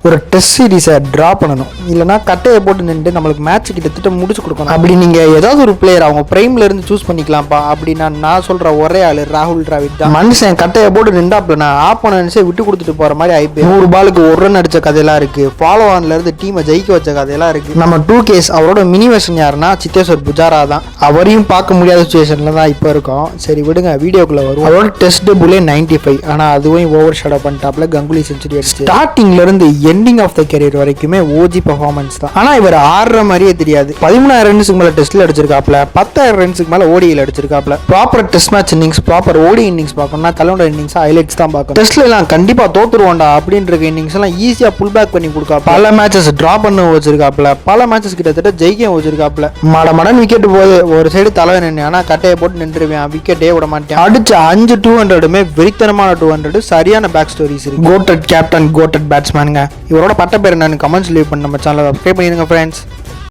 ஒரு டெஸ்ட் சீரீஸை ட்ரா பண்ணணும், இல்லைனா கட்டையை போட்டு நின்று நம்மளுக்கு மேட்ச் கிட்டத்தட்ட முடிச்சு கொடுக்கணும். அப்படி நீங்கள் ஏதாவது ஒரு பிளேயர் அவங்க பிரைம்ல இருந்து சூஸ் பண்ணிக்கலாம்ப்பா அப்படின்னா நான் சொல்கிற ஒரே ஆள் ராகுல் டிராவிட் தான். மனுஷன் கட்டையை போட்டு நின்றாப்லனா ஆப்போனன்ஸே விட்டு கொடுத்துட்டு போகிற மாதிரி ஐபிஎல் 100 பாலுக்கு ஒரு ரன் அடித்த கதையெல்லாம் இருக்குது. ஃபாலோ ஆன்ல இருந்து டீமை ஜெயிக்க வச்ச கதையெல்லாம் இருக்குது. நம்ம 2Ks அவரோட மினி வெர்ஷன் யாருன்னா சித்தேஸ்வர் புஜாரா தான். அவரையும் பார்க்க முடியாத சுச்சுவேஷன்ல தான் இப்போ இருக்கோம். சரி விடுங்க, வீடியோக்குள்ள வரும். அவரோட டெஸ்ட் டெபுலே 95, ஆனால் அதுவும் ஓவர் ஷேடோ பண்ணிட்டாப்ல. கங்குலி செஞ்சுரி அடிச்சு ஸ்டார்டிங்ல இருந்து எண்டிங் ஆஃப் த கெரியர் வரைக்குமே ஓஜி பெர்ஃபார்மன்ஸ் தான். ஆனா இவர் ஆடுற மாதிரியே தெரியாது. 13,000 ரன்ஸுக்கு மேல டெஸ்ட்ல அடிச்சிருக்காப்ல, 10,000 ரன்ஸுக்கு மேல ஓடியில் அடிச்சிருக்காப்ல. Proper test match innings, proper ODI innings பார்க்கணும்னா கலண்டர் இன்னிங்ஸ் ஹைலைட்ஸ் தான் பார்க்கணும். டெஸ்ட்ல எல்லாம் கண்டிப்பா தோத்துருவோண்டா அப்படின்ற இன்னிங்ஸ் எல்லாம் ஈஸியா புல் பேக் பண்ணி கொடுக்கா. பல மேட்சஸ் டிரா பண்ண வச்சிருக்காப்ல, பல மேட்சஸ் கிட்டத்தட்ட ஜெயிக்க வச்சிருக்காப்ல. மடன் விக்கெட் போகுது, ஒரு சைடு தலைவன் நின்று, ஆனா கட்டையை போட்டு நின்றுவேன், விக்கெட்டே விட மாட்டேன். அடிச்ச 5 200மே வெறித்தனமான 200, சரியான பேக் ஸ்டோரிஸ் இருக்கு. கோட்டட் கேப்டன், கோட்டட் பேட்ஸ்மேனுங்க. இவரோட பட்ட பேர் என்னன்னு கமெண்ட்ஸ் லீவ் பண்ணி நம்ம சேனலை சப்ஸ்கிரைப் பண்ணிடுங்க ஃப்ரெண்ட்ஸ்.